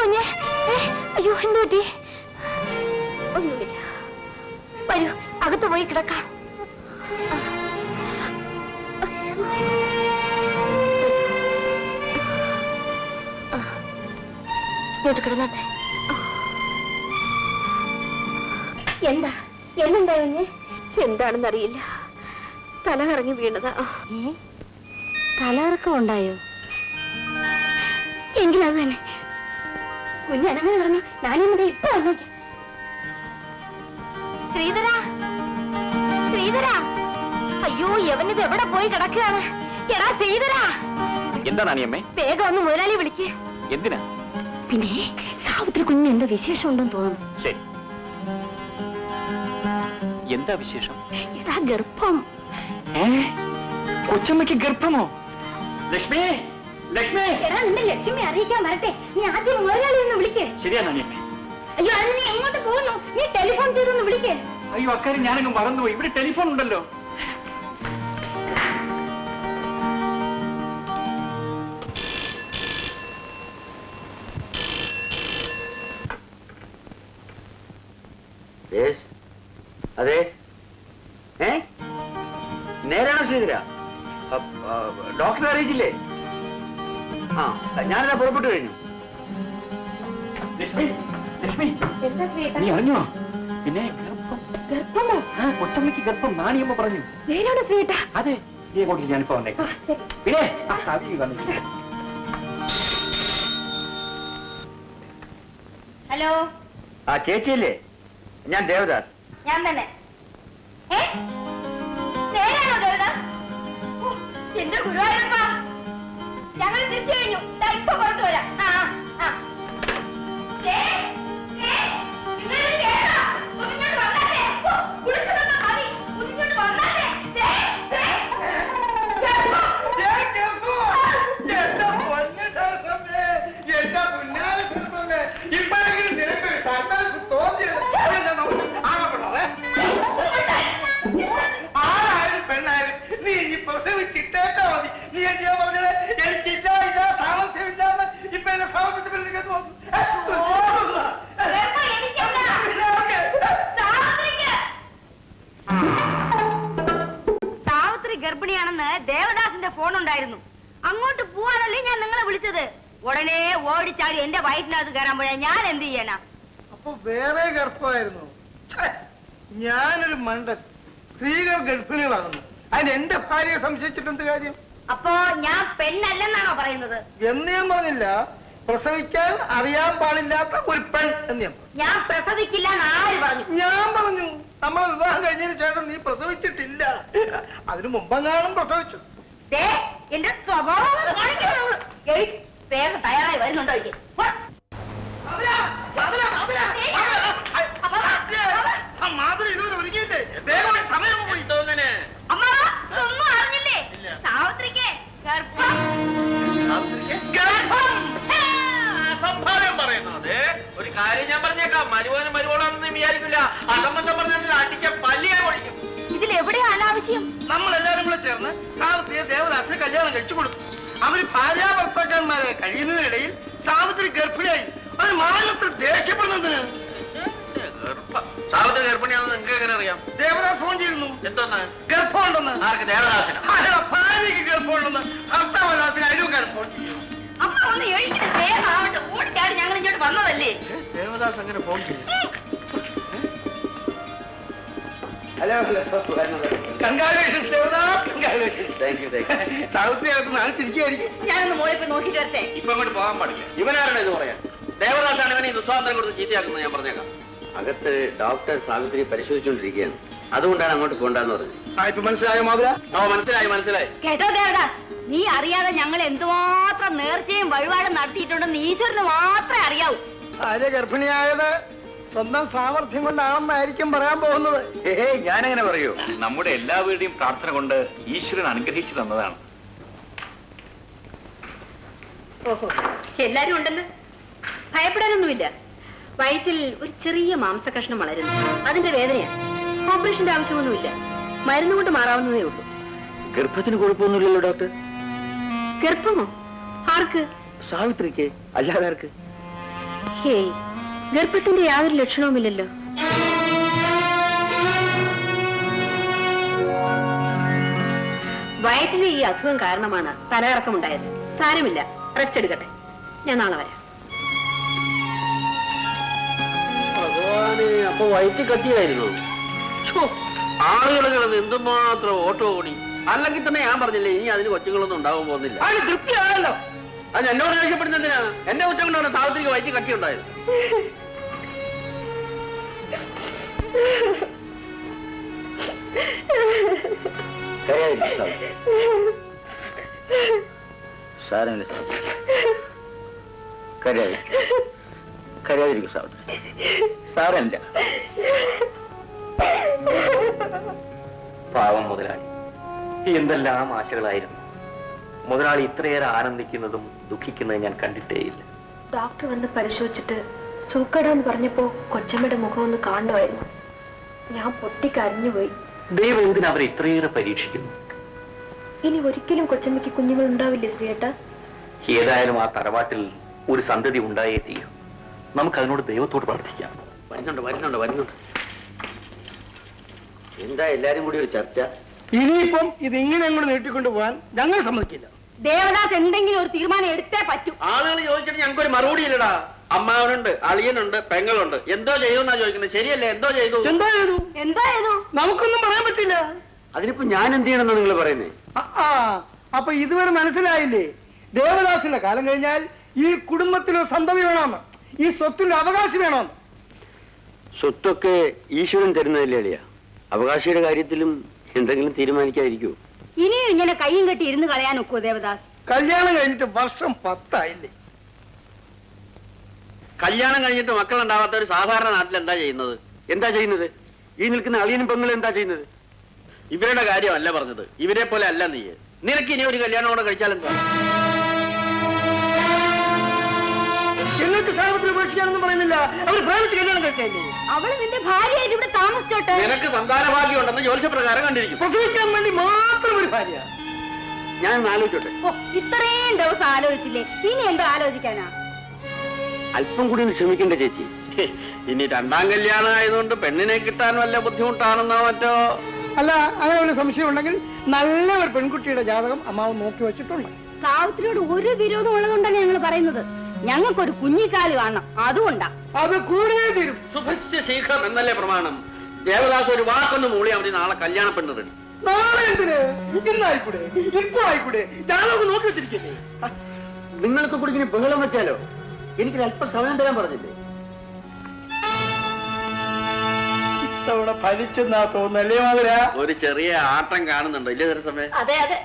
കുഞ്ഞെ? അയ്യോ, എന്ത് പറ്റി? ഒന്നുമില്ല. വരൂ, അകത്ത് പോയി കിടക്കാം. ഇങ്ങോട്ട് കിടന്നോട്ടെ. എന്തുണ്ടായി കുഞ്ഞെ? എന്താണെന്നറിയില്ല, തലകറങ്ങി വീണതാ. തലകറക്കം ഉണ്ടായോ? എങ്കിലത് തന്നെ. കുഞ്ഞ് അനങ്ങനെ കിടന്നു. ഞാനിവിടെ ഇപ്പൊ വന്നേക്ക്. ശ്രീധര, ശ്രീധര! അയ്യോ, യവനിത് എവിടെ പോയി കിടക്കുകയാണ്? എടാ ശ്രീധര! എന്താണ് അമ്മേ? വേഗം ഒന്ന് മുതലാളി വിളിക്ക്. എന്തിനാ? പിന്നെ സാവിത്രി കുഞ്ഞിന് എന്തോ വിശേഷം ഉണ്ടെന്ന് തോന്നുന്നു. ശരി, എന്താ വിശേഷം? എടാ ഗർഭം. കൊച്ചമ്മയ്ക്ക് ഗർഭമോ? ലക്ഷ്മി, ലക്ഷ്മി! എടാ, നിന്റെ ലക്ഷ്മി അറിയിക്കാൻ വരട്ടെ. നീ ആദ്യം മുതലാളി ഒന്ന് വിളിക്കേ. ശരിയാണ് അമ്മേ. അയ്യോ, അത് നീ എങ്ങോട്ട് പോകുന്നു? നീ ടെലിഫോൺ ചെയ്തൊന്ന് വിളിക്കേ. അയ്യോ, അക്കാര്യം ഞാനങ്ങ് മറന്നുപോയി. ഇവിടെ ടെലിഫോൺ ഉണ്ടല്ലോ. അതെ, നേരാണോ ശ്രീധര? ഡോക്ടറെ അറിയിച്ചില്ലേ? ആ, ഞാനിതാ പുറപ്പെട്ടു കഴിഞ്ഞു. ലക്ഷ്മി, ലക്ഷ്മി, നീ അറിഞ്ഞോ? പിന്നെ ഗർഭമോ? കൊച്ചമ്മയ്ക്ക് ഗർഭം നാണിയമ്മ പറഞ്ഞു. നേരാണോ ശ്രീയേട്ടാ? അതെ, ഈ കൂട്ടി ഞാനിപ്പോ വന്നേക്കാം. പിന്നെ ഹലോ. ആ ചേച്ചിയല്ലേ? ഞാൻ ദേവദാസ്. ഞാൻ തന്നെ. നേരാണോ ദേവദാസ്? എന്റെ ഗുരുവായൂരപ്പ, ഞങ്ങൾ തിരിച്ചു കഴിഞ്ഞു. ഇപ്പൊ പുറത്തു വരാം. ഗർഭിണിയാണെന്ന് ദേവദാസിന്റെ ഫോൺ ഉണ്ടായിരുന്നു. അങ്ങോട്ട് പോവാനല്ലേ ഞാൻ നിങ്ങളെ വിളിച്ചത്. ഉടനെ ഓടിച്ചാടി എന്റെ വയറ്റിനകത്ത് കയറാൻ പോയാ ഞാൻ എന്ത് ചെയ്യാനാ? അപ്പൊ വേറെ ഗർഭമായിരുന്നു. ഞാനൊരു മണ്ടൻ. സ്ത്രീകൾ ഗർഭിണികളാകുന്നു. അതിന് എന്റെ ഭാര്യയെ സംശയിച്ചിട്ട് എന്ത് കാര്യം? അപ്പോ ഞാൻ പെണ്ണല്ലെന്നാണോ പറയുന്നത്? എന്ന് ഞാൻ പറഞ്ഞില്ല. പ്രസവിക്കാൻ അറിയാൻ പാടില്ലാത്ത ഒരു പെൺ എന്ന് ഞാൻ പ്രസവിക്കില്ല എന്ന് ആര് പറഞ്ഞു? ഞാൻ പറഞ്ഞു. നമ്മളെ വിവാഹം കഴിഞ്ഞതിന് ശേഷം നീ പ്രസവിച്ചിട്ടില്ല. അതിനു മുമ്പെങ്ങാനും പ്രസവിച്ചു. എന്റെ സ്വഭാവം വേഗം തയ്യാറായി വരുന്നുണ്ടോ? മാതൃ ഇതുവരെ ഒരുങ്ങിയില്ലേ? വേഗം സമയം പോയി തോന്നനെ. അമ്മ ഒന്നും അറിഞ്ഞില്ലേ? സാവിത്രിക്ക് ഗർഭം. സംഭാവ്യം പറയുന്നത് ഒരു കാര്യം ഞാൻ പറഞ്ഞേക്കാം. മരുവനും മരുവോളൊന്നും വിചാരിക്കില്ല. അസംബന്ധം പറഞ്ഞാൽ അടിച്ച പല്ലിയെ ഒഴിക്കും. ഇതിലെവിടെയാ അനാവശ്യം? നമ്മളെല്ലാരും കൂടെ ചേർന്ന് സാവിത്രിയെ ദേവദാസിന് കല്യാണം കഴിച്ചു കൊടുത്തു. അവര് ഭാര്യാഭർത്താക്കന്മാരെ കഴിയുന്നതിനിടയിൽ സാവിത്രി ഗർഭിണിയായി. ഒരു മാനത്തിൽ ദേഷ്യപ്പെടുന്നതിന്. സാവിത്രി ഗർഭിണിയാണെന്ന് നിങ്ങൾക്ക് എങ്ങനെ അറിയാം? ദേവദാസ് ഫോൺ ചെയ്തിരുന്നു. എന്തോന്ന്? ഗർഭമുണ്ടെന്ന്. ആർക്ക്? ദേവദാസിന്. ഭാര്യയ്ക്ക് ഗർഭമുണ്ടെന്ന്. ഭർത്താവല്ലാത്തിന് അയലുകാരൻ ഫോൺ ചെയ്തു. അമ്മ ഒന്ന് എഴുതിട്ട് വേഗം ആവട്ടെ. ഓടിച്ചാടി ഞങ്ങൾ ഇങ്ങോട്ട് വന്നതല്ലേ? ദേവദാസ് അങ്ങനെ ഫോൺ ചെയ്തു. Hello, congratulations Devdas. Congratulations. Thank you. Savitri അകത്ത് നാണിച്ചിരിക്കുകയായിരിക്കും. ഞാനൊന്ന് മോളെ പോയി നോക്കിട്ട് വരട്ടെ. ഇപ്പൊ അങ്ങോട്ട് പോകാൻ പാടില്ല. ഇവനാരാണ് ഇത് പറയാൻ? ദേവദാസാണ് ഇവനെ ദുസ്വാതന്ത്ര്യം കൊടുത്ത് ചീത്തയാക്കുന്നത്. ഞാൻ പറഞ്ഞേക്കാം. അകത്ത് ഡോക്ടർ സാവിത്രി പരിശോധിച്ചുകൊണ്ടിരിക്കുകയാണ്. അതുകൊണ്ടാണ് അങ്ങോട്ട് പോകണ്ടെന്ന് പറഞ്ഞത്. ഇപ്പൊ മനസ്സിലായോ മാധുര? ഓ, മനസ്സിലായി മനസ്സിലായി. കേട്ടോ ദേവദാസ്, നീ അറിയാതെ ഞങ്ങൾ എന്തുമാത്രം നേർച്ചയും വഴിപാടും നടത്തിയിട്ടുണ്ടെന്ന് ഈശ്വരന് മാത്രമേ അറിയാവൂ. ഭാര്യ ഗർഭിണിയായത് സ്വന്തം സാമർഥ്യം കൊണ്ടാണെന്നായിരിക്കും പറയാൻ പോകുന്നത്. ഞാനെങ്ങനെ പറയൂ? നമ്മുടെ എല്ലാവരുടെയും പ്രാർത്ഥന കൊണ്ട് ഈശ്വരൻ അനുഗ്രഹിച്ചു തന്നതാണ്. ഓഹോ, എല്ലാരും ഉണ്ടല്ലോ. ഭയപ്പെടാനൊന്നുമില്ല. വയറ്റിൽ ഒരു ചെറിയ മാംസകഷ്ണം വളരുന്നു. അതിന്റെ വേദനയാണ്. ഓപ്പറേഷന്റെ ആവശ്യമൊന്നുമില്ല. മരുന്ന് കൊണ്ട് മാറാവുന്നതേ ഉള്ളൂ. ഗർഭത്തിന് കുഴപ്പമൊന്നുമില്ലല്ലോ ഡോക്ടർ? ഗർഭമോ? ആർക്ക്? സാവിത്രിക്ക്. അല്ലാതെ ആർക്ക്? ഹേയ്, ഗർഭത്തിന്റെ യാതൊരു ലക്ഷണവുമില്ലല്ലോ. വയറ്റിലെ ഈ അസുഖം കാരണമാണ് തലകറക്കമുണ്ടായത്. സാരമില്ല, റെസ്റ്റ് എടുക്കട്ടെ. ഞാൻ നാളെ വരാം. അപ്പൊ വയറ്റി കത്തിയായിരുന്നു. ആളുകൾ കിടന്ന് എന്തുമാത്രം ഓട്ടോ ഓടി. അല്ലെങ്കിൽ തന്നെ ഞാൻ പറഞ്ഞില്ലേ ഇനി അതിന് കൊച്ചുങ്ങളൊന്നും ഉണ്ടാവാൻ പോകുന്നില്ല. അതിന് തൃപ്തിയാണല്ലോ. അത് എന്നോട് ആവശ്യപ്പെടുന്ന എന്തിനാണ്? എന്റെ കുറ്റം കൊണ്ടാണ് സാവിത്രിക്ക് വയറ്റി കത്തി ഉണ്ടായത്. സാരമില്ല കരയാതിരിക്കും സാവിത്രി. സാരമില്ല. പാവം മുതലാളി, എന്തെല്ലാം ആശകളായിരുന്നു. മുതലാളി ഇത്രയേറെ ആനന്ദിക്കുന്നതും ദുഃഖിക്കുന്നതും ഞാൻ കണ്ടിട്ടേയില്ല. ഡോക്ടർ വന്ന് പരിശോധിച്ചിട്ട് സൂക്കടാന്ന് പറഞ്ഞപ്പോ കൊച്ചമ്മയുടെ മുഖം ഒന്ന് കാണുമായിരുന്നു. ഞാൻ പൊട്ടിക്കരഞ്ഞുപോയി. ദൈവം എന്തിനാ അവരെ ഇത്രയേറെ പരീക്ഷിക്കുന്നു? ഇനി ഒരിക്കലും കൊച്ചമ്മയ്ക്ക് കുഞ്ഞുങ്ങൾ ഉണ്ടാവില്ലേ ശ്രീയേട്ട? ഏതായാലും ആ തറവാട്ടിൽ ഒരു സന്തതി ഉണ്ടായേ തീരൂ. നമുക്കതിനോട് ദൈവത്തോട് പ്രാർത്ഥിക്കാം. വരുന്നുണ്ട്. എന്താ എല്ലാരും കൂടി ഒരു ചർച്ച? ഇനിയിപ്പം ഇതിങ്ങനെ അങ്ങോട്ട് നീട്ടിക്കൊണ്ടു പോകാൻ ഞങ്ങൾ സമ്മതിക്കില്ല. ദേവദാസ് എന്തെങ്കിലും ഒരു തീരുമാനം എടുത്തേ പറ്റൂ. ആളുകൾ ചോദിച്ചിട്ട് ഞങ്ങൾക്ക് ഒരു മറുപടി ഇല്ലടാ. അമ്മാവനുണ്ട്, അളിയനുണ്ട്, പെങ്ങളുണ്ട്. എന്തോ ചെയ്യൂന്നാ ചോദിക്കുന്നത്. ശരിയല്ലേ? എന്തോ ചെയ്തു? എന്തായിരുന്നു? നമുക്കൊന്നും പറയാൻ പറ്റില്ല. അതിനിപ്പോ ഞാൻ എന്ത് ചെയ്യണമെന്നാ നിങ്ങൾ പറയുന്നേ? അപ്പൊ ഇതുവരെ മനസ്സിലായില്ലേ? ദേവദാസിന്റെ കാലം കഴിഞ്ഞാൽ ഈ കുടുംബത്തിനൊരു സന്തതി വേണമെന്ന്, ഈ സ്വത്തിന്റെ അവകാശം വേണമെന്ന്. സ്വത്തൊക്കെ ഈശ്വരൻ തരുന്നതല്ലേ അളിയ? അവകാശിയുടെ കാര്യത്തിലും എന്തെങ്കിലും തീരുമാനിക്കാതിരിക്കൂ. ഇനിയും ഇങ്ങനെ കയ്യും കെട്ടി ഇരുന്ന് കളയാൻ ഒക്കുവോ ദേവദാസ്? കല്യാണം കഴിഞ്ഞിട്ട് വർഷം 10 ആയില്ലേ? കല്യാണം കഴിഞ്ഞിട്ട് മക്കളുണ്ടാവാത്ത ഒരു സാധാരണ നാട്ടിൽ എന്താ ചെയ്യുന്നത്? ഈ നിൽക്കുന്ന അളിയനും പെങ്ങളും എന്താ ചെയ്യുന്നത്? ഇവരുടെ കാര്യമല്ല പറഞ്ഞത്. ഇവരെ പോലെ അല്ല നീ. നിനക്ക് ഇനി ഒരു കല്യാണം കൂടെ കഴിച്ചാൽ എന്താ? എന്നിട്ട് സാഹചര്യം ഉപേക്ഷിക്കാനൊന്നും പറയുന്നില്ല. അവർ പ്രേമിച്ച് കല്യാണം കഴിച്ചല്ലേ? അവള് നിന്റെ ഭാര്യയായിട്ട് ഇവിടെ താമസിച്ചോട്ടെ. നിനക്ക് സന്താന ഭാഗ്യം ഉണ്ടെന്ന് ജ്യോത്സ്യപ്രകാരം കണ്ടിരിക്കും. പ്രസവിക്കാൻ വേണ്ടി മാത്രം ഒരു ഭാര്യ. ഞാൻ ആലോചിച്ചോട്ടെ. ഇത്രയും ദിവസം ആലോചിച്ചില്ലേ? ഇനി എന്തോ ആലോചിക്കാനാ? അല്പം കൂടി ഒന്ന് ക്ഷമിക്കണ്ടേ ചേച്ചി? ഇനി രണ്ടാം കല്യാണം ആയതുകൊണ്ട് പെണ്ണിനെ കിട്ടാൻ വല്ല ബുദ്ധിമുട്ടാണെന്നോ മറ്റോ? അല്ല, അങ്ങനെ ഒരു സംശയം ഉണ്ടെങ്കിൽ നല്ല ഒരു പെൺകുട്ടിയുടെ ജാതകം അമ്മാവ് നോക്കി വെച്ചിട്ടുണ്ട്. സാവിത്രിയോട് ഒരു വിരോധം ഉള്ളതുകൊണ്ടാണ് ഞങ്ങൾ പറയുന്നത്. ഞങ്ങൾക്കൊരു കുഞ്ഞിക്കാല് കാണണം, അതുകൊണ്ടാ. അത് കൂടിയേ തീരും. സുഭസ്യ ശീഘ്രം എന്നല്ലേ പ്രമാണം? ദേവദാസ് ഒരു വാക്കൊന്ന് മൂളിയാൽ മതി, നാളെ കല്യാണ പെണ്ണ് റെഡി. നാളെ എന്തിന്? ഇന്നായിക്കൂടെ? ഇപ്പൊ ആയിക്കൂടെ? ജാതകം നോക്കി വെച്ചിരിക്കല്ലേ? നിങ്ങൾക്ക് കൂടി ഇങ്ങനെ ബഹളം വെച്ചാലോ? എനിക്ക് അല്പം സമയം തരാൻ പറഞ്ഞില്ലേ? ഇത്തവണ ഫലിച്ചെന്നാ തോന്നല്ലേ മാതിര? ഒരു ചെറിയ ആട്ടം കാണുന്നുണ്ടോ? ഇല്ലേ സമയം? അതെ അതെ.